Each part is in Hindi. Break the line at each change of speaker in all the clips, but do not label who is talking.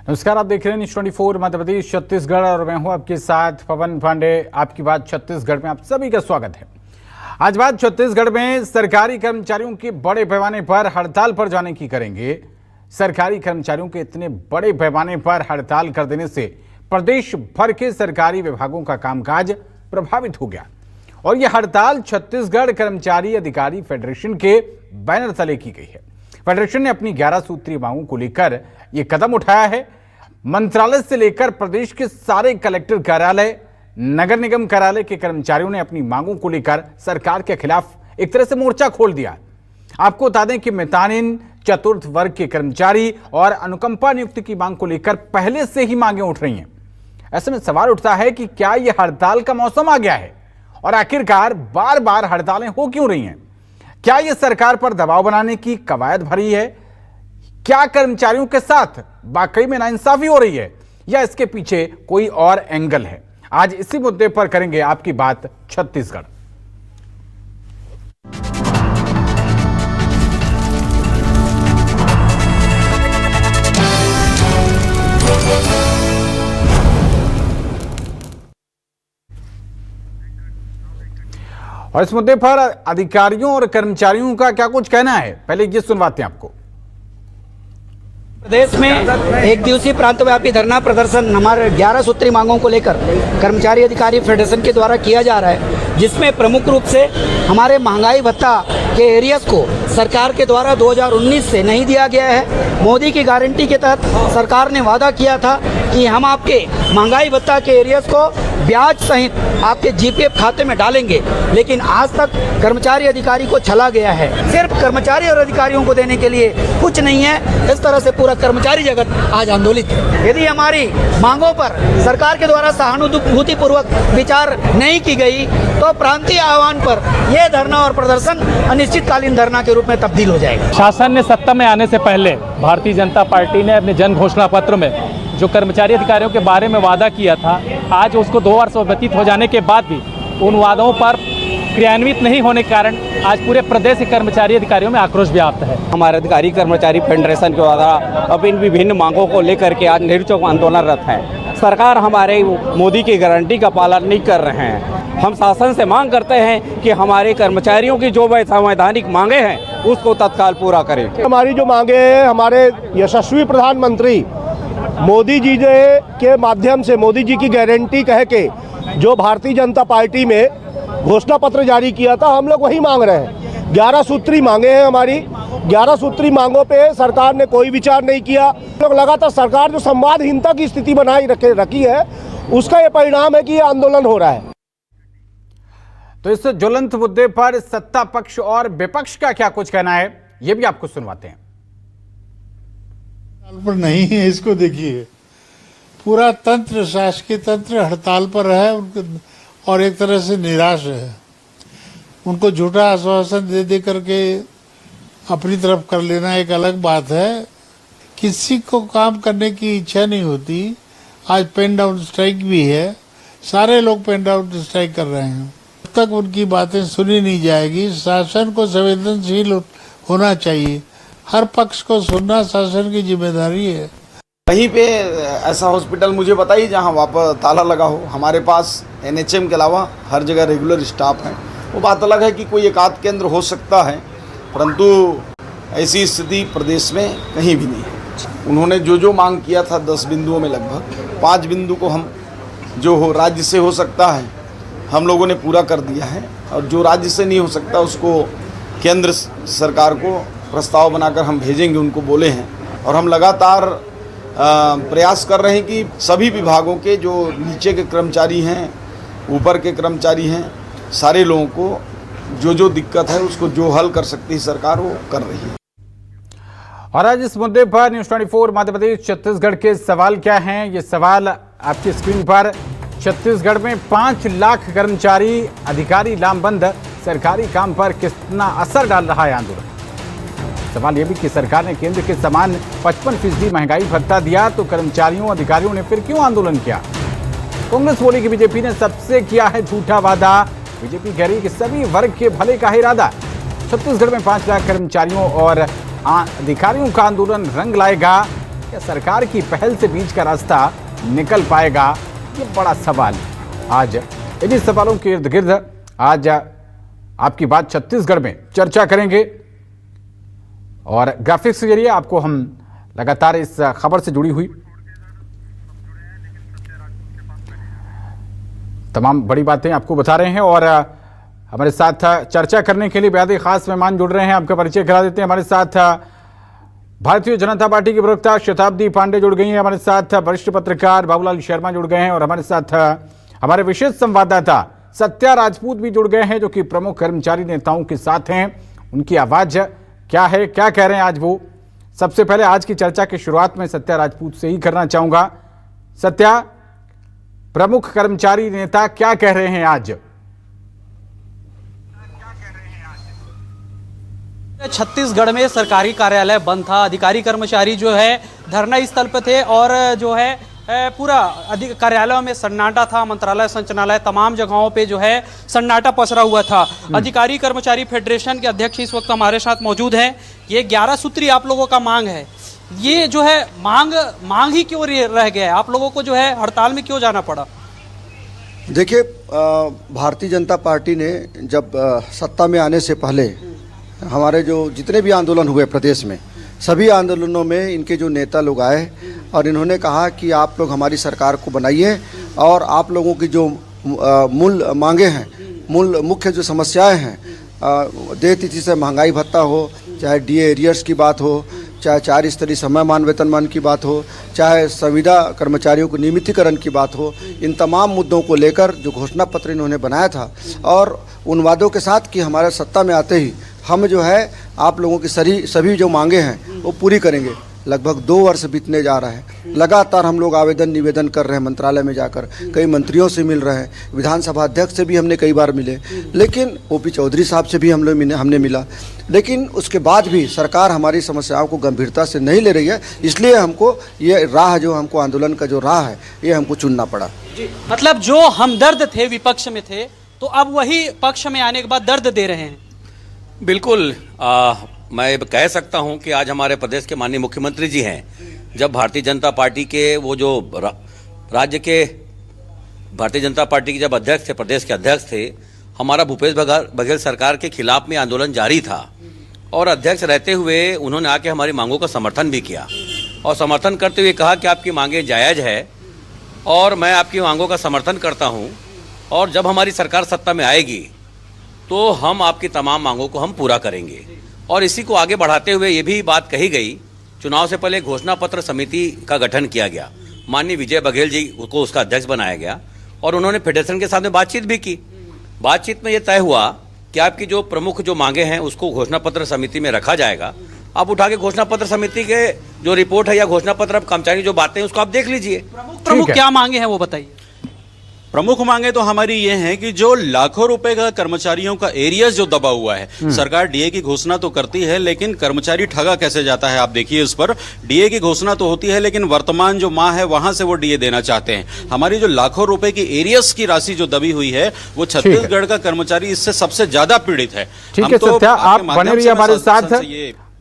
नमस्कार, आप देख रहे हैं न्यूज़ 24 मध्य प्रदेश छत्तीसगढ़ और मैं हूं आपके साथ पवन पांडे। आपकी बात छत्तीसगढ़ में आप सभी का स्वागत है। आज बात छत्तीसगढ़ में सरकारी कर्मचारियों के बड़े पैमाने पर हड़ताल पर जाने की करेंगे। सरकारी कर्मचारियों के इतने बड़े पैमाने पर हड़ताल कर देने से प्रदेश भर के सरकारी विभागों का कामकाज प्रभावित हो गया और यह हड़ताल छत्तीसगढ़ कर्मचारी अधिकारी फेडरेशन के बैनर तले की गई है। फेडरेशन ने अपनी 11 सूत्रीय मांगों को लेकर यह कदम उठाया है। मंत्रालय से लेकर प्रदेश के सारे कलेक्टर कार्यालय, नगर निगम कार्यालय के कर्मचारियों ने अपनी मांगों को लेकर सरकार के खिलाफ एक तरह से मोर्चा खोल दिया। आपको बता दें कि मितानिन, चतुर्थ वर्ग के कर्मचारी और अनुकंपा नियुक्ति की मांग को लेकर पहले से ही मांगे उठ रही हैं। ऐसे में सवाल उठता है कि क्या यह हड़ताल का मौसम आ गया है और आखिरकार बार बार हड़तालें हो क्यों रही हैं? क्या यह सरकार पर दबाव बनाने की कवायद भरी है? क्या कर्मचारियों के साथ वाकई में नाइंसाफी हो रही है या इसके पीछे कोई और एंगल है? आज इसी मुद्दे पर करेंगे आपकी बात छत्तीसगढ़। और इस मुद्दे पर अधिकारियों और कर्मचारियों का क्या कुछ कहना है, पहले ये सुनवाते हैं आपको।
प्रदेश में एक दिवसीय प्रांतव्यापी धरना प्रदर्शन हमारे 11 सूत्री मांगों को लेकर कर्मचारी अधिकारी फेडरेशन के द्वारा किया जा रहा है, जिसमें प्रमुख रूप से हमारे महंगाई भत्ता के एरियर्स को सरकार के द्वारा 2019 से नहीं दिया गया है। मोदी की गारंटी के तहत सरकार ने वादा किया था कि हम आपके महंगाई भत्ता के एरियर्स को ब्याज सहित आपके जीपीएफ खाते में डालेंगे, लेकिन आज तक कर्मचारी अधिकारी को छला गया है। सिर्फ कर्मचारी और अधिकारियों को देने के लिए कुछ नहीं है। इस तरह से पूरा कर्मचारी जगत आज आंदोलित है। यदि हमारी मांगों पर सरकार के द्वारा सहानुभूतिपूर्वक विचार नहीं की गई तो प्रांतीय आह्वान पर यह धरना और प्रदर्शन अनिश्चितकालीन धरना के रूप में तब्दील हो जाएगा।
शासन ने सत्ता में आने से पहले भारतीय जनता पार्टी ने अपने जन घोषणा पत्र में जो कर्मचारी अधिकारियों के बारे में वादा किया था, आज उसको 2 वर्ष व्यतीत हो जाने के बाद भी उन वादों पर क्रियान्वित नहीं होने के कारण आज पूरे प्रदेश के कर्मचारी अधिकारियों में आक्रोश व्याप्त है।
हमारे अधिकारी कर्मचारी फेडरेशन के द्वारा अब इन विभिन्न मांगों को लेकर के आज निरचौक आंदोलनरत हैं। सरकार हमारे मोदी की गारंटी का पालन नहीं कर रहे हैं। हम शासन से मांग करते हैं कि हमारे कर्मचारियों की जो संवैधानिक मांगे हैं उसको तत्काल पूरा करें।
हमारी जो मांगे हैं, हमारे यशस्वी प्रधानमंत्री मोदी जी के माध्यम से, मोदी जी की गारंटी कह के जो भारतीय जनता पार्टी में घोषणा पत्र जारी किया था, हम लोग वही मांग रहे हैं। 11 सूत्री मांगे हैं हमारी। 11 सूत्री मांगों पे सरकार ने कोई विचार नहीं किया। लोग लगातार सरकार जो संवादहीनता की स्थिति बनाई रखी है, उसका ये परिणाम है कि ये आंदोलन हो रहा है।
तो इस ज्वलंत मुद्दे पर सत्ता पक्ष और विपक्ष का क्या कुछ कहना है, ये भी आपको सुनवाते हैं।
पर नहीं है, इसको देखिए, पूरा तंत्र, शासकीय तंत्र हड़ताल पर है और एक तरह से निराश है। उनको झूठा आश्वासन दे दे करके अपनी तरफ कर लेना एक अलग बात है। किसी को काम करने की इच्छा नहीं होती। आज पेन डाउन स्ट्राइक भी है, सारे लोग पेन डाउन स्ट्राइक कर रहे हैं। जब तक उनकी बातें सुनी नहीं जाएगी, शासन को संवेदनशील होना चाहिए। हर पक्ष को सुनना शासन की जिम्मेदारी है।
कहीं पे ऐसा हॉस्पिटल मुझे बताइए जहां वापस ताला लगा हो। हमारे पास एनएचएम के अलावा हर जगह रेगुलर स्टाफ है। वो बात अलग है कि कोई एकाध केंद्र हो सकता है, परंतु ऐसी स्थिति प्रदेश में कहीं भी नहीं है। उन्होंने जो मांग किया था 10 बिंदुओं में लगभग 5 बिंदु को हम जो हो राज्य से हो सकता है हम लोगों ने पूरा कर दिया है, और जो राज्य से नहीं हो सकता उसको केंद्र सरकार को प्रस्ताव बनाकर हम भेजेंगे, उनको बोले हैं। और हम लगातार प्रयास कर रहे हैं कि सभी विभागों के जो नीचे के कर्मचारी हैं, ऊपर के कर्मचारी हैं, सारे लोगों को जो दिक्कत है उसको जो हल कर सकती है सरकार, वो कर रही है।
और आज इस मुद्दे पर न्यूज़ 24 मध्य प्रदेश छत्तीसगढ़ के सवाल क्या हैं, ये सवाल आपकी स्क्रीन पर। छत्तीसगढ़ में 5 लाख कर्मचारी अधिकारी लामबंद, सरकारी काम पर कितना असर डाल रहा है आंदोलन? सवाल यह भी कि सरकार ने केंद्र के समान 55% महंगाई भत्ता दिया तो कर्मचारियों अधिकारियों ने फिर क्यों आंदोलन किया? कांग्रेस बोली कि बीजेपी ने सबसे किया है झूठा वादा। बीजेपी कह रही कि सभी वर्ग के भले का इरादा। छत्तीसगढ़ में 5 लाख कर्मचारियों और अधिकारियों का आंदोलन रंग लाएगा। क्या सरकार की पहल से बीच का रास्ता निकल पाएगा, ये बड़ा सवाल। आज इन्हीं सवालों के इर्द गिर्द आज आपकी बात छत्तीसगढ़ में चर्चा करेंगे और ग्राफिक्स के जरिए आपको हम लगातार इस खबर से जुड़ी हुई तमाम बड़ी बातें आपको बता रहे हैं। और हमारे साथ चर्चा करने के लिए बेहद ही खास मेहमान जुड़ रहे हैं, आपका परिचय करा देते हैं। हमारे साथ भारतीय जनता पार्टी की प्रवक्ता शताब्दी पांडे जुड़ गई हैं, हमारे साथ वरिष्ठ पत्रकार बाबूलाल शर्मा जुड़ गए हैं और हमारे साथ हमारे विशेष संवाददाता सत्या राजपूत भी जुड़ गए हैं, जो कि प्रमुख कर्मचारी नेताओं के साथ हैं। उनकी आवाज क्या है, क्या कह रहे हैं आज वो। सबसे पहले आज की चर्चा की शुरुआत में सत्या राजपूत से ही करना चाहूंगा। सत्या, प्रमुख कर्मचारी नेता क्या कह रहे हैं आज?
छत्तीसगढ़ में सरकारी कार्यालय बंद था, अधिकारी कर्मचारी जो है धरना स्थल पर थे और जो है पूरा अधिक कार्यालयों में सन्नाटा था। मंत्रालय, संचालनालय, तमाम जगहों पे जो है सन्नाटा पसरा हुआ था। अधिकारी कर्मचारी फेडरेशन के अध्यक्ष इस वक्त हमारे साथ मौजूद हैं। ये 11 सूत्री आप लोगों का मांग है, ये जो है मांग ही क्यों रह गया है? आप लोगों को जो है हड़ताल में क्यों जाना पड़ा?
देखिए, भारतीय जनता पार्टी ने जब सत्ता में आने से पहले हमारे जो जितने भी आंदोलन हुए प्रदेश में, सभी आंदोलनों में इनके जो नेता लोग आए और इन्होंने कहा कि आप लोग हमारी सरकार को बनाइए और आप लोगों की जो मूल मांगे हैं, मुख्य जो समस्याएं हैं, देय तिथि से महंगाई भत्ता हो, चाहे डीए एरियर्स की बात हो, चाहे 4 स्तरीय समयमान वेतनमान की बात हो, चाहे संविदा कर्मचारियों को नियमितीकरण की बात हो, इन तमाम मुद्दों को लेकर जो घोषणा पत्र इन्होंने बनाया था और उन वादों के साथ कि हमारे सत्ता में आते ही हम जो है आप लोगों की सभी जो मांगे हैं वो पूरी करेंगे। लगभग 2 वर्ष बीतने जा रहा है, लगातार हम लोग आवेदन निवेदन कर रहे हैं, मंत्रालय में जाकर कई मंत्रियों से मिल रहे हैं, विधानसभा अध्यक्ष से भी हमने कई बार मिले, लेकिन ओपी चौधरी साहब से भी हमने मिला, लेकिन उसके बाद भी सरकार हमारी समस्याओं को गंभीरता से नहीं ले रही है। इसलिए हमको ये राह, जो हमको आंदोलन का जो राह है, ये हमको चुनना पड़ा।
मतलब जो हमदर्द थे, विपक्ष में थे, तो अब वही पक्ष में आने के बाद दर्द दे रहे हैं।
बिल्कुल, मैं कह सकता हूं कि आज हमारे प्रदेश के माननीय मुख्यमंत्री जी हैं, जब भारतीय जनता पार्टी के वो जो राज्य के भारतीय जनता पार्टी के जब अध्यक्ष थे, प्रदेश के अध्यक्ष थे, हमारा भूपेश बघेल सरकार के खिलाफ में आंदोलन जारी था और अध्यक्ष रहते हुए उन्होंने आके हमारी मांगों का समर्थन भी किया और समर्थन करते हुए कहा कि आपकी मांगे जायज़ है और मैं आपकी मांगों का समर्थन करता हूँ और जब हमारी सरकार सत्ता में आएगी तो हम आपकी तमाम मांगों को हम पूरा करेंगे। और इसी को आगे बढ़ाते हुए ये भी बात कही गई, चुनाव से पहले घोषणा पत्र समिति का गठन किया गया, माननीय विजय बघेल जी को उसका अध्यक्ष बनाया गया और उन्होंने फेडरेशन के साथ में बातचीत भी की। बातचीत में ये तय हुआ कि आपकी जो प्रमुख जो मांगे हैं उसको घोषणा पत्र समिति में रखा जाएगा। आप उठा के घोषणा पत्र समिति के जो रिपोर्ट है या घोषणा पत्र कर्मचारी जो बातें हैं उसको आप देख लीजिए।
प्रमुख क्या मांगे हैं वो बताइए।
प्रमुख मांगे तो हमारी ये हैं कि जो लाखों रुपए का कर्मचारियों का एरियस जो दबा हुआ है, सरकार डीए की घोषणा तो करती है लेकिन कर्मचारी ठगा कैसे जाता है आप देखिए। इस पर डीए की घोषणा तो होती है लेकिन वर्तमान जो माह है वहां से वो डीए देना चाहते हैं। हमारी जो लाखों रुपए की एरियस की राशि जो दबी हुई है वो छत्तीसगढ़ का कर्मचारी इससे सबसे ज्यादा पीड़ित है।
ठीक है सत्या, आप बने रहिए हमारे साथ।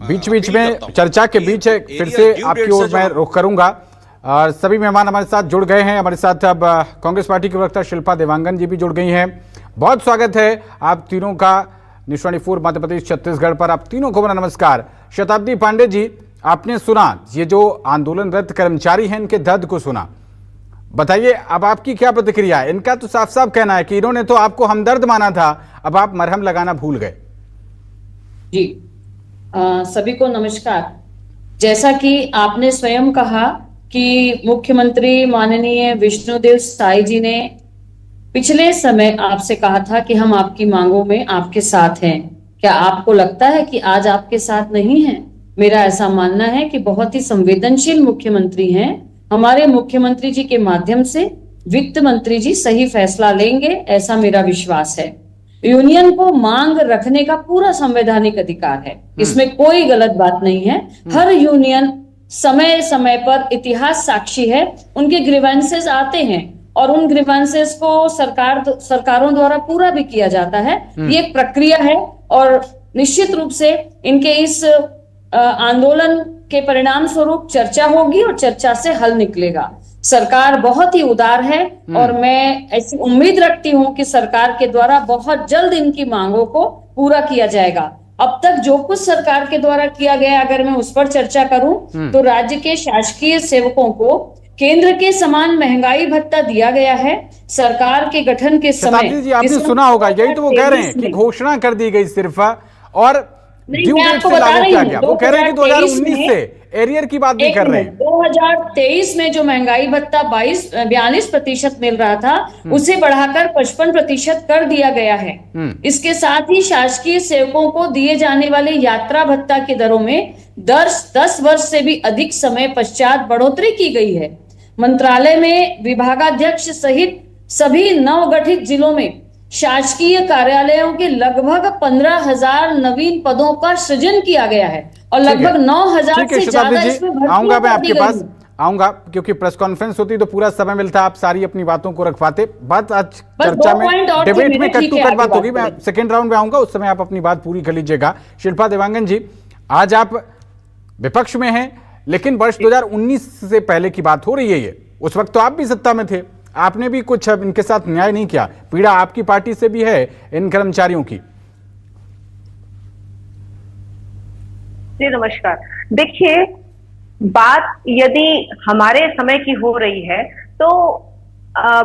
बीच बीच में चर्चा के बीच फिर से आपकी ओर मैं रुख करूंगा और सभी मेहमान हमारे साथ जुड़ गए हैं। हमारे साथ अब कांग्रेस पार्टी की प्रवक्ता शिल्पा देवांगन जी भी जुड़ गई हैं। बहुत स्वागत है आप तीनों का न्यूज़ 24 मध्य प्रदेश छत्तीसगढ़ पर। आप तीनों को मेरा नमस्कार। शताब्दी पांडे जी, आपने सुना ये जो आंदोलनरत कर्मचारी हैं, इनके दर्द को सुना, बताइए अब आपकी क्या प्रतिक्रिया है? इनका तो साफ साफ कहना है कि इन्होंने तो आपको हमदर्द माना था, अब आप मरहम लगाना भूल गए।
जी, सभी को नमस्कार। जैसा कि आपने स्वयं कहा कि मुख्यमंत्री माननीय विष्णुदेव साई जी ने पिछले समय आपसे कहा था कि हम आपकी मांगों में आपके साथ हैं। क्या आपको लगता है कि आज आपके साथ नहीं है? मेरा ऐसा मानना है कि बहुत ही संवेदनशील मुख्यमंत्री हैं। हमारे मुख्यमंत्री जी के माध्यम से वित्त मंत्री जी सही फैसला लेंगे, ऐसा मेरा विश्वास है। यूनियन को मांग रखने का पूरा संवैधानिक अधिकार है, इसमें कोई गलत बात नहीं है। हर यूनियन समय समय पर, इतिहास साक्षी है, उनके ग्रीवेंसेस आते हैं और उन ग्रीवेंसेस को सरकारों द्वारा पूरा भी किया जाता है। ये एक प्रक्रिया है और निश्चित रूप से इनके इस आंदोलन के परिणाम स्वरूप चर्चा होगी और चर्चा से हल निकलेगा। सरकार बहुत ही उदार है और मैं ऐसी उम्मीद रखती हूं कि सरकार के द्वारा बहुत जल्द इनकी मांगों को पूरा किया जाएगा। अब तक जो कुछ सरकार के द्वारा किया गया, अगर मैं उस पर चर्चा करूं तो राज्य के शासकीय सेवकों को केंद्र के समान महंगाई भत्ता दिया गया है। सरकार के गठन के समय
शताब्दी जी, आपने सुना होगा, यही तो वो कह रहे हैं कि घोषणा कर दी गई सिर्फ, और ड्यू डेट से लागू किया गया। वो कह रहे हैं कि 2019 से एरियर की बात नहीं कर रहे हैं।
2023 में जो महंगाई भत्ता 42% मिल रहा था, उसे बढ़ाकर 55% कर दिया गया है। इसके साथ ही शासकीय सेवकों को दिए जाने वाले यात्रा भत्ता की दरों में 10 वर्ष से भी अधिक समय पश्चात बढ़ोतरी की गई है। मंत्रालय में विभागाध्यक्ष सहित सभी नवगठित जिलों में शासकीय कार्यालयों के लगभग 15,000 नवीन पदों का सृजन किया गया है और लगभग 9,000 से ज्यादा इसमें भर्ती
आऊंगा मैं आपके
कर दी
पास,
गई।
आऊंगा, क्योंकि प्रेस कॉन्फ्रेंस होती तो पूरा समय मिलता, आप सारी अपनी बातों को रख पाते। बात आज चर्चा में, डिबेट में कट टू कट बात होगी। मैं सेकेंड राउंड में आऊंगा, उस समय आप अपनी बात पूरी कर लीजिएगा। शिल्पा देवांगन जी, आज आप विपक्ष में हैं, लेकिन वर्ष 2019 से पहले की बात हो रही है ये। उस वक्त तो आप भी सत्ता में थे, आपने भी कुछ इनके साथ न्याय नहीं किया। पीड़ा आपकी पार्टी से भी है इन कर्मचारियों की।
जी नमस्कार। देखिए, बात यदि हमारे समय की हो रही है तो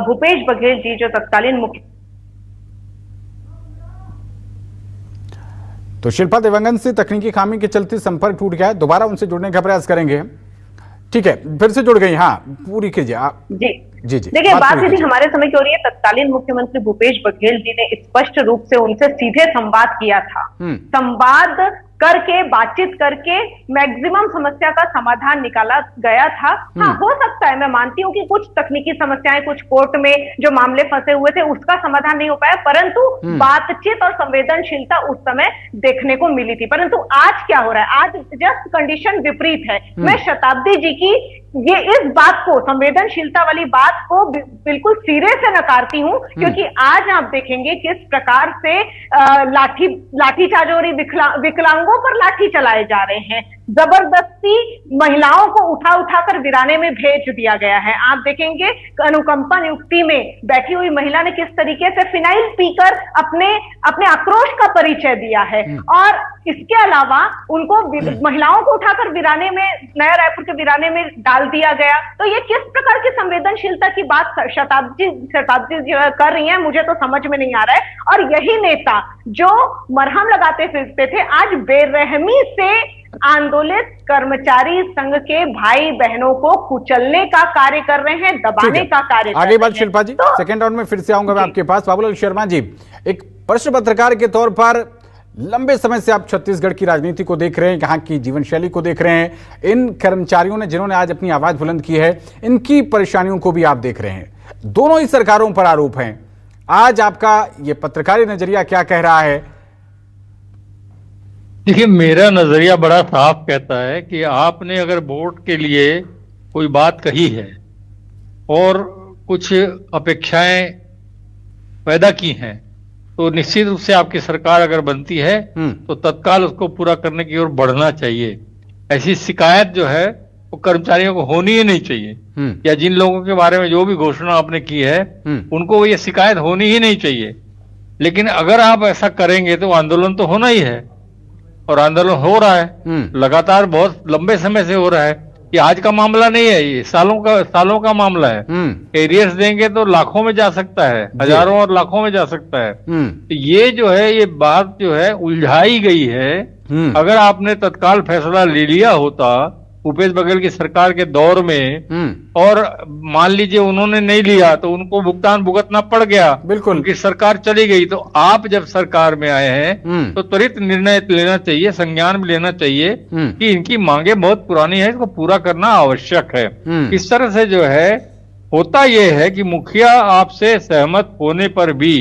भूपेश बघेल जी जो तत्कालीन मुख्य,
तो शिल्पा देवांगन से तकनीकी खामी के चलते संपर्क टूट गया है, दोबारा उनसे जुड़ने का प्रयास करेंगे। ठीक है, फिर से जुड़ गई। हाँ, पूरी कीजिए आप।
जी
जी जी।
देखिए, बात यदि हमारे समय की हो रही है, तत्कालीन मुख्यमंत्री भूपेश बघेल जी ने स्पष्ट रूप से उनसे सीधे संवाद किया था। संवाद करके, बातचीत करके मैक्सिमम समस्या का समाधान निकाला गया था। हाँ, हो सकता है, मैं मानती हूँ कि कुछ तकनीकी समस्याएं, कुछ कोर्ट में जो मामले फंसे हुए थे उसका समाधान नहीं हो पाया, परंतु बातचीत और संवेदनशीलता उस समय देखने को मिली थी। परंतु आज क्या हो रहा है, आज जस्ट कंडीशन विपरीत है। मैं शताब्दी जी की ये इस बात को, संवेदनशीलता वाली बात को बिल्कुल सिरे से नकारती हूँ, क्योंकि आज आप देखेंगे किस प्रकार से लाठीचार्ज हो रही, विकलांगों पर लाठी चलाए जा रहे हैं, जबरदस्ती महिलाओं को उठा उठाकर वीराने में भेज दिया गया है। आप देखेंगे अनुकंपा नियुक्ति में बैठी हुई महिला ने किस तरीके से फिनाइल पीकर अपने आक्रोश का परिचय दिया है, और इसके अलावा उनको महिलाओं को उठाकर वीराने में, नया रायपुर के वीराने में डाल दिया गया। तो ये किस प्रकार की संवेदनशीलता की बात शताब्दी कर रही है, मुझे तो समझ में नहीं आ रहा है। और यही नेता जो मरहम लगाते फिरते थे, आज बेरहमी से आंदोलित कर्मचारी संघ के भाई बहनों को कुचलने का कार्य कर रहे हैं, दबाने का कार्य कर रहे हैं।
आगे बात शिल्पा जी, सेकेंड राउंड में फिर से आऊंगा मैं आपके पास। बाबूलाल शर्मा जी, एक वरिष्ठ पत्रकार के तौर पर लंबे समय से आप छत्तीसगढ़ की राजनीति को देख रहे हैं, यहाँ की जीवन शैली को देख रहे हैं, इन कर्मचारियों ने जिन्होंने आज अपनी आवाज बुलंद की है, इनकी परेशानियों को भी आप देख रहे हैं। दोनों ही सरकारों पर आरोप हैं। आज आपका ये पत्रकारी नजरिया क्या कह रहा है?
देखिए, मेरा नजरिया बड़ा साफ कहता है कि आपने अगर वोट के लिए कोई बात कही है और कुछ अपेक्षाएं पैदा की हैं, तो निश्चित रूप से आपकी सरकार अगर बनती है तो तत्काल उसको पूरा करने की ओर बढ़ना चाहिए। ऐसी शिकायत जो है वो कर्मचारियों को होनी ही नहीं चाहिए, या जिन लोगों के बारे में जो भी घोषणा आपने की है उनको ये शिकायत होनी ही नहीं चाहिए। लेकिन अगर आप ऐसा करेंगे तो आंदोलन तो होना ही है, और आंदोलन हो रहा है लगातार, बहुत लंबे समय से हो रहा है। ये आज का मामला नहीं है, ये सालों का मामला है। एरियर्स देंगे तो लाखों में जा सकता है, हजारों और लाखों में जा सकता है। तो ये जो है, ये बात जो है उलझाई गई है। अगर आपने तत्काल फैसला ले लिया होता भूपेश बघेल की सरकार के दौर में, और मान लीजिए उन्होंने नहीं लिया तो उनको भुगतान भुगतना पड़ गया, बिल्कुल, उनकी सरकार चली गई, तो आप जब सरकार में आए हैं तो त्वरित निर्णय लेना चाहिए, संज्ञान भी लेना चाहिए कि इनकी मांगे बहुत पुरानी है, इसको पूरा करना आवश्यक है। इस तरह से जो है होता यह है कि मुखिया आपसे सहमत होने पर भी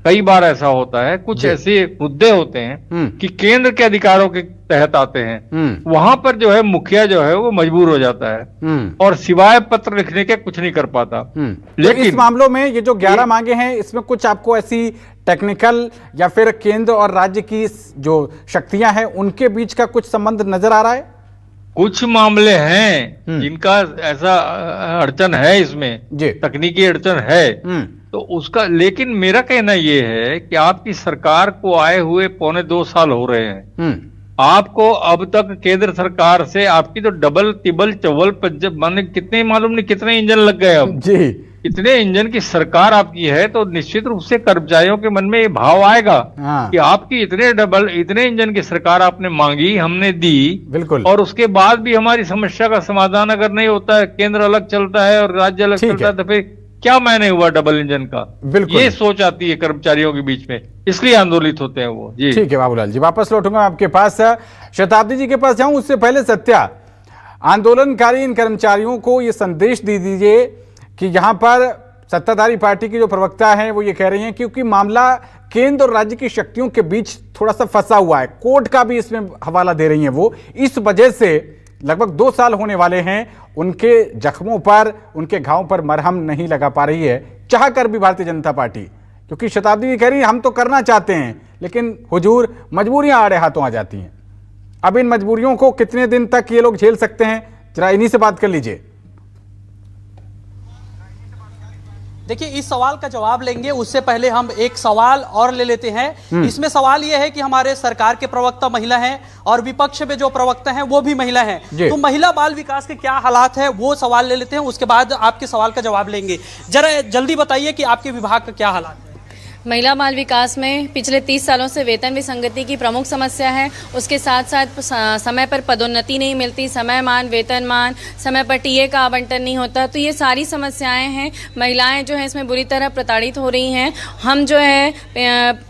कई बार ऐसा होता है, कुछ ऐसे मुद्दे होते हैं कि केंद्र के अधिकारों के तहत आते हैं, वहां पर जो है मुखिया जो है वो मजबूर हो जाता है और सिवाय पत्र लिखने के कुछ नहीं कर पाता।
लेकिन इस मामलों में ये जो 11 मांगे हैं, इसमें कुछ आपको ऐसी टेक्निकल या फिर केंद्र और राज्य की जो शक्तियां हैं उनके बीच का कुछ संबंध नजर आ रहा है?
कुछ मामले हैं जिनका ऐसा अड़चन है, इसमें तकनीकी अड़चन है तो उसका, लेकिन मेरा कहना ये है कि आपकी सरकार को आए हुए 2.25 साल हो रहे हैं, आपको अब तक केंद्र सरकार से आपकी तो डबल तिबल चवल माने कितने मालूम नहीं कितने इंजन लग गए अब
जी,
इतने इंजन की सरकार आपकी है, तो निश्चित रूप से कर्मचारियों के मन में ये भाव आएगा कि आपकी इतने इंजन की सरकार आपने मांगी, हमने दी,
बिल्कुल,
और उसके बाद भी हमारी समस्या का समाधान अगर नहीं होता है, केंद्र अलग चलता है और राज्य अलग चलता है, तो फिर क्या मायने हुआ डबल इंजन का?
बिल्कुल, ये
सोच आती है कर्मचारियों के बीच में, इसलिए आंदोलित होते हैं वो। जी
ठीक है बाबूलाल जी, वापस लौटूंगा आपके पास। शताब्दी जी के पास जाऊं उससे पहले सत्या, आंदोलनकारी इन कर्मचारियों को ये संदेश दे दीजिए कि यहां पर सत्ताधारी पार्टी की जो प्रवक्ता हैं वो ये कह रही हैं क्योंकि मामला केंद्र और राज्य की शक्तियों के बीच थोड़ा सा फंसा हुआ है, कोर्ट का भी इसमें हवाला दे रही हैं वो, इस वजह से लगभग 2 साल होने वाले हैं, उनके जख्मों पर, उनके घावों पर मरहम नहीं लगा पा रही है, चाह कर भी भारतीय जनता पार्टी। क्योंकि शताब्दी जी कह रही है हम तो करना चाहते हैं लेकिन हुजूर मजबूरियां आड़े हाथों आ जाती हैं। अब इन मजबूरियों को कितने दिन तक ये लोग झेल सकते हैं, जरा इन्हीं से बात कर लीजिए।
देखिए, इस सवाल का जवाब लेंगे उससे पहले हम एक सवाल और ले लेते हैं। इसमें सवाल यह है कि हमारे सरकार के प्रवक्ता महिला हैं और विपक्ष में जो प्रवक्ता हैं वो भी महिला हैं, तो महिला बाल विकास के क्या हालात है वो सवाल ले लेते हैं, उसके बाद आपके सवाल का जवाब लेंगे। जरा जल्दी बताइए कि आपके विभाग का क्या हालात है।
महिला बाल विकास में पिछले 30 सालों से वेतन विसंगति की प्रमुख समस्या है। उसके साथ साथ समय पर पदोन्नति नहीं मिलती, समयमान, वेतनमान, समय पर टीए का आवंटन नहीं होता, तो ये सारी समस्याएं हैं। महिलाएं जो है इसमें बुरी तरह प्रताड़ित हो रही हैं। हम जो है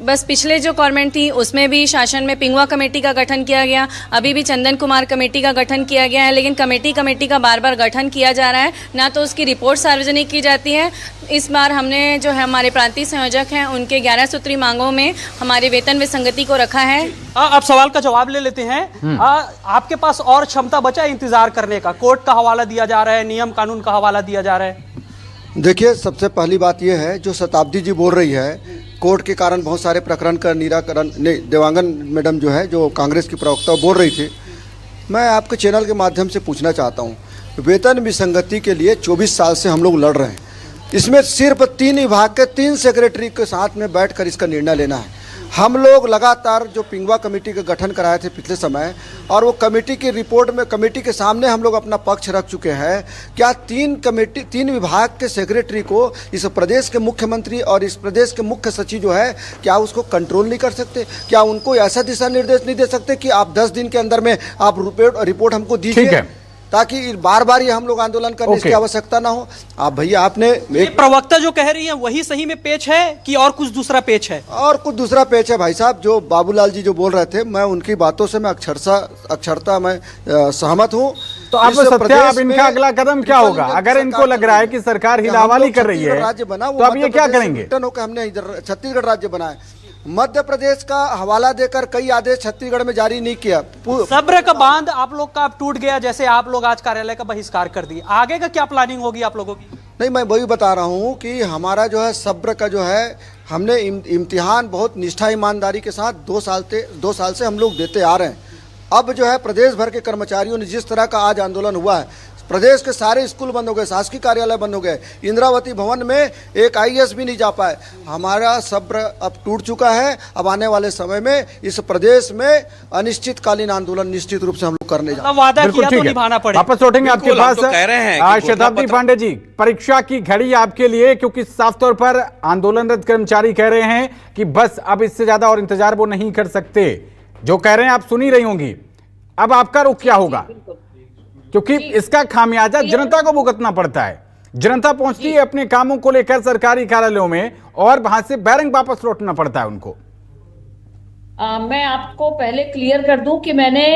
बस पिछले जो गवर्नमेंट थी उसमें भी शासन में पिंगुआ कमेटी का गठन किया गया, अभी भी चंदन कुमार कमेटी का गठन किया गया है, लेकिन कमेटी का बार बार गठन किया जा रहा है, ना तो उसकी रिपोर्ट सार्वजनिक की जाती है। इस बार हमने जो है हमारे प्रांतीय संयोजक हैं उनके 11 सूत्री मांगों में हमारे वेतन विसंगति को रखा है।
अब सवाल का जवाब ले लेते हैं। आपके पास और क्षमता बचा है इंतजार करने का? कोर्ट का हवाला दिया जा रहा है, नियम कानून का हवाला दिया जा रहा है।
देखिए, सबसे पहली बात यह है जो शताब्दी जी बोल रही है, कोर्ट के कारण बहुत सारे प्रकरण का निराकरण नहीं, देवांगन मैडम जो है जो कांग्रेस की प्रवक्ता बोल रही थी, मैं आपके चैनल के माध्यम से पूछना चाहता हूँ, वेतन विसंगति के लिए 24 साल से हम लोग लड़ रहे हैं। इसमें सिर्फ 3 विभाग के 3 सेक्रेटरी के साथ में बैठकर इसका निर्णय लेना है। हम लोग लगातार जो पिंगुआ कमेटी का गठन कराए थे पिछले समय, और वो कमेटी की रिपोर्ट में कमेटी के सामने हम लोग अपना पक्ष रख चुके हैं। क्या 3 विभाग के सेक्रेटरी को इस प्रदेश के मुख्यमंत्री और इस प्रदेश के मुख्य सचिव जो है क्या उसको कंट्रोल नहीं कर सकते? क्या उनको ऐसा दिशा निर्देश नहीं दे सकते कि आप 10 दिन के अंदर में आप रिपोर्ट हमको दीजिए, ताकि बार बार ये हम लोग आंदोलन करने की आवश्यकता ना हो? आप भैया आपने एक
प्रवक्ता जो कह रही है वही सही में पेच है कि और कुछ दूसरा पेच है?
और कुछ दूसरा पेच है भाई साहब। जो बाबूलाल जी जो बोल रहे थे, मैं उनकी बातों से मैं अक्षरता मैं सहमत हूँ।
तो अब सत्या, अब इनका अगला कदम क्या होगा? अगर इनको लग रहा है कि सरकार हिलावाली कर रही है
राज्य बना,
तो अब ये क्या करेंगे?
हमने छत्तीसगढ़ राज्य बनाया, मध्य प्रदेश का हवाला देकर कई आदेश छत्तीसगढ़ में जारी नहीं किया।
सब्र का बांध आप लोग का अब टूट गया, जैसे आप लोग आज कार्यालय का बहिष्कार कर दिए, आगे का क्या प्लानिंग होगी आप लोगों की?
नहीं, मैं वही बता रहा हूँ कि हमारा जो है सब्र का जो है, हमने इम्तिहान बहुत निष्ठा ईमानदारी के साथ 2 साल से हम लोग देते आ रहे हैं। अब जो है प्रदेश भर के कर्मचारियों ने जिस तरह का आज आंदोलन हुआ है, प्रदेश के सारे स्कूल बंद हो गए, शासकीय कार्यालय बंद हो गए, इंदिरावती भवन में एक IAS भी नहीं जा पाए। हमारा सब्र अब टूट चुका है। अब आने वाले समय में इस प्रदेश में अनिश्चितकालीन आंदोलन निश्चित रूप से हम लोग करने जा रहे हैं।
वादा किया तो निभाना पड़ेगा।
वापस लौटेंगे आपके पास।
कह रहे हैं
शताब्दी पांडे जी, परीक्षा की घड़ी आपके लिए, क्योंकि साफ तौर पर आंदोलनरत कर्मचारी कह रहे हैं कि बस अब इससे ज्यादा और इंतजार वो नहीं कर सकते। जो कह रहे हैं आप सुन ही रही होंगी। अब आपका रुख क्या होगा? क्योंकि इसका खामियाजा जनता को भुगतना पड़ता है। जनता पहुंचती है अपने कामों को लेकर सरकारी कार्यालयों में और वहां से बैरंग वापस लौटना पड़ता है उनको।
मैं आपको पहले क्लियर कर दूं कि मैंने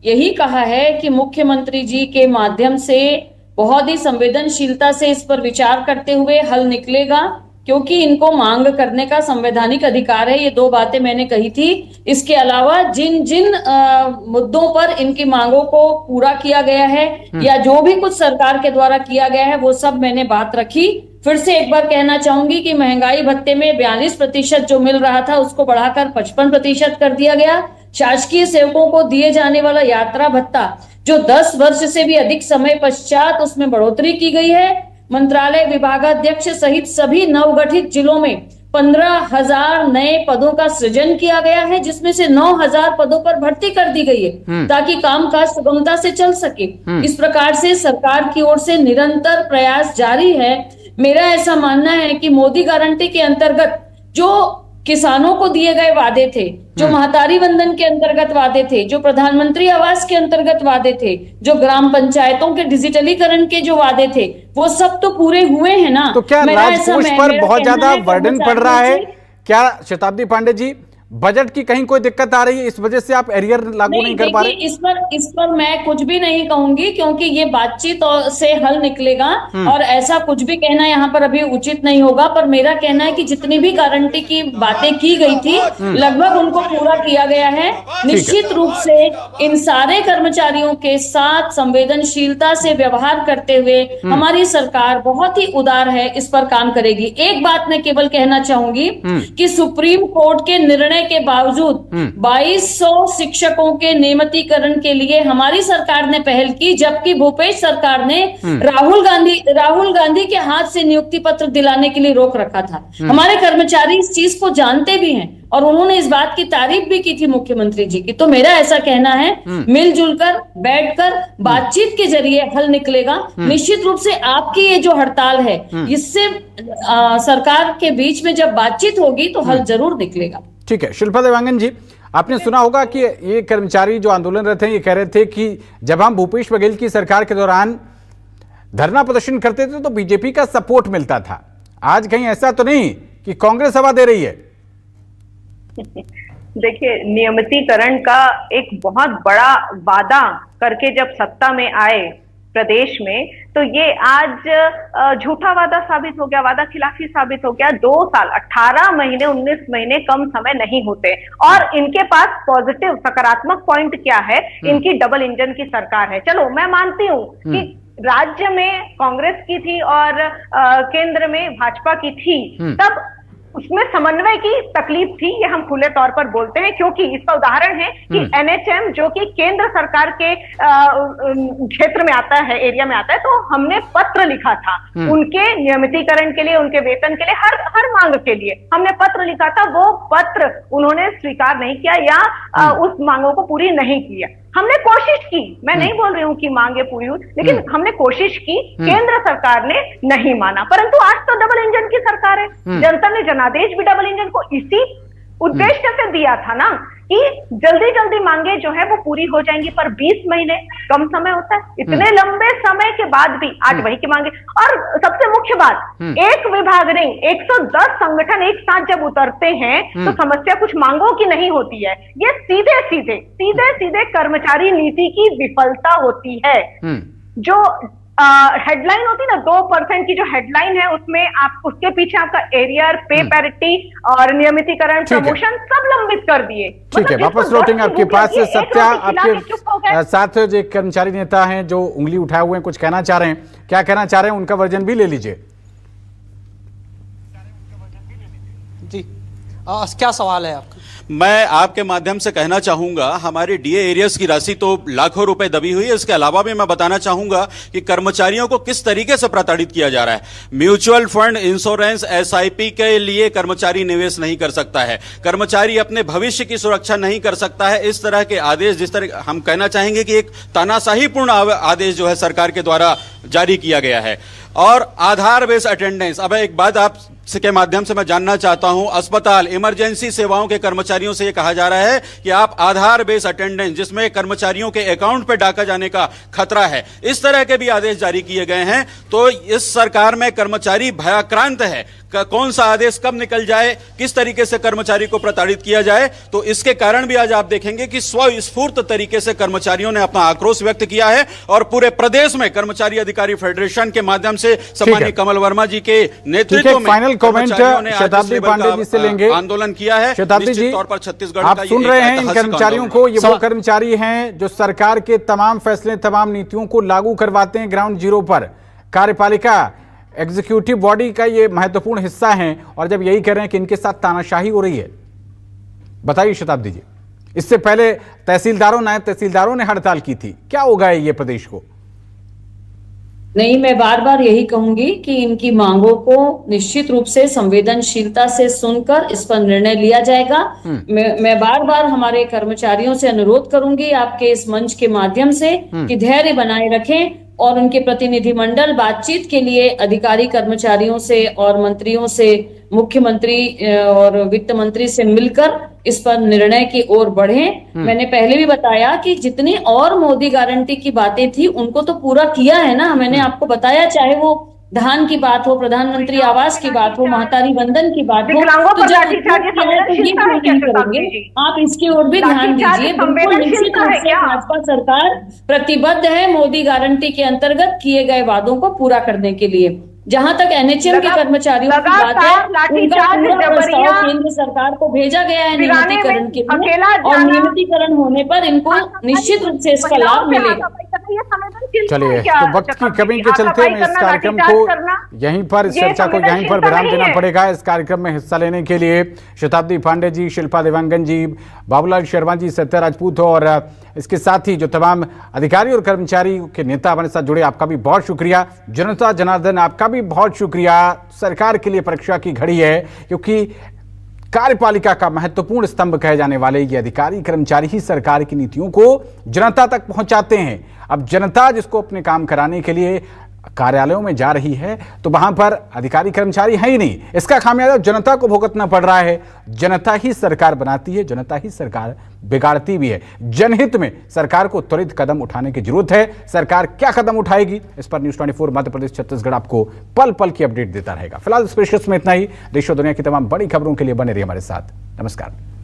यही कहा है कि मुख्यमंत्री जी के माध्यम से बहुत ही संवेदनशीलता से इस पर विचार करते हुए हल निकलेगा क्योंकि इनको मांग करने का संवैधानिक अधिकार है। ये दो बातें मैंने कही थी। इसके अलावा जिन जिन मुद्दों पर इनकी मांगों को पूरा किया गया है या जो भी कुछ सरकार के द्वारा किया गया है वो सब मैंने बात रखी। फिर से एक बार कहना चाहूंगी कि महंगाई भत्ते में 42% जो मिल रहा था उसको बढ़ाकर 55% कर दिया गया। शासकीय सेवकों को दिए जाने वाला यात्रा भत्ता जो 10 वर्ष से भी अधिक समय पश्चात उसमें बढ़ोतरी की गई है। मंत्रालय विभागाध्यक्ष सहित सभी नवगठित जिलों में 15,000 नए पदों का सृजन किया गया है, जिसमें से 9,000 पदों पर भर्ती कर दी गई है ताकि कामकाज सुगमता से चल सके। इस प्रकार से सरकार की ओर से निरंतर प्रयास जारी है। मेरा ऐसा मानना है कि मोदी गारंटी के अंतर्गत जो किसानों को दिए गए वादे थे, जो महतारी वंदन के अंतर्गत वादे थे, जो प्रधानमंत्री आवास के अंतर्गत वादे थे, जो ग्राम पंचायतों के डिजिटलीकरण के जो वादे थे, वो सब तो पूरे हुए हैं ना।
तो क्या राजकोष पर बहुत ज्यादा बर्डन पड़ रहा है क्या शताब्दी पांडे जी? बजट की कहीं कोई दिक्कत आ रही है, इस वजह से आप एरियर लागू नहीं कर पा रहे?
इस पर मैं कुछ भी नहीं कहूंगी, क्योंकि ये बातचीत से हल निकलेगा और ऐसा कुछ भी कहना यहाँ पर अभी उचित नहीं होगा। पर मेरा कहना है कि जितनी भी गारंटी की बातें की गई थी लगभग उनको पूरा किया गया है। निश्चित रूप से इन सारे कर्मचारियों के साथ संवेदनशीलता से व्यवहार करते हुए हमारी सरकार बहुत ही उदार है, इस पर काम करेगी। एक बात मैं केवल कहना चाहूंगी कि सुप्रीम कोर्ट के निर्णय के बावजूद 2200 शिक्षकों के नियमितीकरण के लिए हमारी सरकार ने पहल की, जबकि भूपेश सरकार ने राहुल गांधी के हाथ से नियुक्ति पत्र दिलाने के लिए रोक रखा था। हमारे कर्मचारी इस चीज को जानते भी हैं और उन्होंने इस बात की तारीफ भी की थी मुख्यमंत्री जी की। तो मेरा ऐसा कहना है मिलजुल कर बैठकर बातचीत के जरिए हल निकलेगा। निश्चित रूप से आपकी ये जो हड़ताल है इससे सरकार के बीच में जब बातचीत होगी तो हल जरूर निकलेगा।
ठीक है, शिल्पा देवांगन जी, आपने सुना होगा कि ये कर्मचारी जो आंदोलनरत हैं ये कह रहे थे कि जब हम भूपेश बघेल की सरकार के दौरान धरना प्रदर्शन करते थे तो बीजेपी का सपोर्ट मिलता था। आज कहीं ऐसा तो नहीं कि कांग्रेस हवा दे रही है?
देखिए, नियमितीकरण का एक बहुत बड़ा वादा करके जब सत्ता में आए प्रदेश में, तो ये आज झूठा वादा साबित हो गया, वादा खिलाफी साबित हो गया। 2 साल 18 महीने 19 महीने कम समय नहीं होते। और इनके पास पॉजिटिव सकारात्मक पॉइंट क्या है? इनकी डबल इंजन की सरकार है। चलो मैं मानती हूँ कि राज्य में कांग्रेस की थी और केंद्र में भाजपा की थी, तब उसमें समन्वय की तकलीफ थी, ये हम खुले तौर पर बोलते हैं। क्योंकि इसका उदाहरण है कि NHM जो कि केंद्र सरकार के क्षेत्र में आता है, एरिया में आता है, तो हमने पत्र लिखा था उनके नियमितीकरण के लिए, उनके वेतन के लिए, हर मांग के लिए हमने पत्र लिखा था। वो पत्र उन्होंने स्वीकार नहीं किया या उस मांगों को पूरी नहीं किया। हमने कोशिश की, मैं नहीं बोल रही हूँ कि मांगे पूरी हुई, लेकिन हमने कोशिश की, केंद्र सरकार ने नहीं माना। परंतु आज तो डबल इंजन की सरकार है। जनता ने जनादेश भी डबल इंजन को इसी उद्देश्य से दिया था ना कि जल्दी जल्दी मांगे जो है वो पूरी हो जाएंगी। पर 20 महीने कम समय होता है, इतने लंबे समय के बाद भी आज वही की मांगे। और सबसे मुख्य बात, एक विभाग नहीं 110 संगठन एक साथ जब उतरते हैं तो समस्या कुछ मांगों की नहीं होती है, ये सीधे कर्मचारी नीति की विफलता होती है। जो हेडलाइन होती है ना, 2% की जो हेडलाइन है, उसमें आप उसके पीछे आपका एरियर, पे पैरिटी और नियमितीकरण, प्रमोशन सब लंबित कर दिए।
ठीक है, वापस लौटेंगे आपके पास। सत्या, आपके साथ जो एक कर्मचारी नेता हैं जो उंगली उठाए हुए हैं, कुछ कहना चाह रहे हैं, क्या कहना चाह रहे हैं? उनका वर्जन भी ले लीजिए
जी। क्या सवाल है आपका?
मैं आपके माध्यम से कहना चाहूंगा, हमारे डीए एरियर्स की राशि तो लाखों रुपए दबी हुई है। इसके अलावा भी मैं बताना चाहूंगा कि कर्मचारियों को किस तरीके से प्रताड़ित किया जा रहा है। म्यूचुअल फंड, इंश्योरेंस, एसआईपी के लिए कर्मचारी निवेश नहीं कर सकता है, कर्मचारी अपने भविष्य की सुरक्षा नहीं कर सकता है। इस तरह के आदेश, जिस तरह हम कहना चाहेंगे कि एक तानाशाहीपूर्ण आदेश जो है सरकार के द्वारा जारी किया गया है। और आधार बेस्ड अटेंडेंस, अब एक बात आप के माध्यम से मैं जानना चाहता हूं, अस्पताल, इमरजेंसी सेवाओं के कर्मचारियों से यह कहा जा रहा है कि आप आधार बेस्ड अटेंडेंस, जिसमें कर्मचारियों के अकाउंट पे डाका जाने का खतरा है, इस तरह के भी आदेश जारी किए गए हैं। तो इस सरकार में कर्मचारी भयाक्रांत है। कौन सा आदेश कब निकल जाए, किस तरीके से कर्मचारी को प्रताड़ित किया जाए। तो इसके कारण भी आज आप देखेंगे कि स्वस्फूर्त तरीके से कर्मचारियों ने अपना आक्रोश व्यक्त किया है और पूरे प्रदेश में कर्मचारी अधिकारी फेडरेशन के माध्यम से सम्मानीय कमल वर्मा जी के नेतृत्व में
फाइनल कमेंट शताब्दी पांडे जी से लेंगे।
आंदोलन किया है।
शताब्दी जी,
तौर पर छत्तीसगढ़
आप सुन रहे हैं इन कर्मचारियों को, ये वो कर्मचारी हैं जो सरकार के तमाम फैसले, तमाम नीतियों को लागू करवाते हैं ग्राउंड जीरो पर। कार्यपालिका, एग्जीक्यूटिव बॉडी का ये महत्वपूर्ण हिस्सा हैं और जब यही कह रहे हैं कि इनके साथ तानाशाही हो रही है, बताइए शताब्दी जी। इससे पहले तहसीलदारों, नायब तहसीलदारों ने हड़ताल की थी, क्या होगा ये प्रदेश को?
नहीं, मैं बार बार यही कहूंगी कि इनकी मांगों को निश्चित रूप से संवेदनशीलता से सुनकर इस पर निर्णय लिया जाएगा। मैं बार बार हमारे कर्मचारियों से अनुरोध करूंगी आपके इस मंच के माध्यम से कि धैर्य बनाए रखें और उनके प्रतिनिधिमंडल बातचीत के लिए अधिकारी कर्मचारियों से और मंत्रियों से, मुख्यमंत्री और वित्त मंत्री से मिलकर इस पर निर्णय की ओर बढ़ें। मैंने पहले भी बताया कि जितनी और मोदी गारंटी की बातें थी उनको तो पूरा किया है ना। मैंने आपको बताया, चाहे वो धान की बात हो, प्रधानमंत्री आवास की बात हो, महातारी वंदन की बात हो, तो जब ये करेंगे आप इसकी ओर भी ध्यान दीजिए। बिल्कुल निश्चित रूप से भाजपा सरकार प्रतिबद्ध है मोदी गारंटी के अंतर्गत किए गए वादों को पूरा करने के लिए। जहां तक एनएचएम के कर्मचारियों की बात है, उनका पूरा प्रस्ताव केंद्र सरकार को भेजा गया है नियमितीकरण के लिए और नियमितीकरण होने पर इनको निश्चित रूप से इसका लाभ मिलेगा।
चलिए, तो वक्त की कमी के चलते मैं इस कार्यक्रम को यहीं पर, इस चर्चा को यहीं पर विराम देना पड़ेगा। इस कार्यक्रम में हिस्सा लेने के लिए शताब्दी पांडे जी, शिल्पा देवांगन जी, बाबूलाल शर्मा जी, सत्या राजपूत और इसके साथ ही जो तमाम अधिकारी और कर्मचारी के नेता हमारे साथ जुड़े, आपका भी बहुत शुक्रिया। जनता जनार्दन, आपका भी बहुत शुक्रिया। सरकार के लिए परीक्षा की घड़ी है, क्योंकि कार्यपालिका का महत्वपूर्ण स्तंभ कहे जाने वाले ये अधिकारी कर्मचारी ही सरकार की नीतियों को जनता तक पहुंचाते हैं। अब जनता जिसको अपने काम कराने के लिए कार्यालयों में जा रही है, तो वहां पर अधिकारी कर्मचारी है ही नहीं। इसका खामियाजा जनता को भुगतना पड़ रहा है। जनता ही सरकार बनाती है, जनता ही सरकार बिगाड़ती भी है। जनहित में सरकार को त्वरित कदम उठाने की जरूरत है। सरकार क्या कदम उठाएगी, इस पर न्यूज़ 24 मध्य प्रदेश छत्तीसगढ़ आपको पल पल की अपडेट देता रहेगा। फिलहाल स्पेशल्स में इतना ही। देश और दुनिया की तमाम बड़ी खबरों के लिए बने रहिए हमारे साथ। नमस्कार।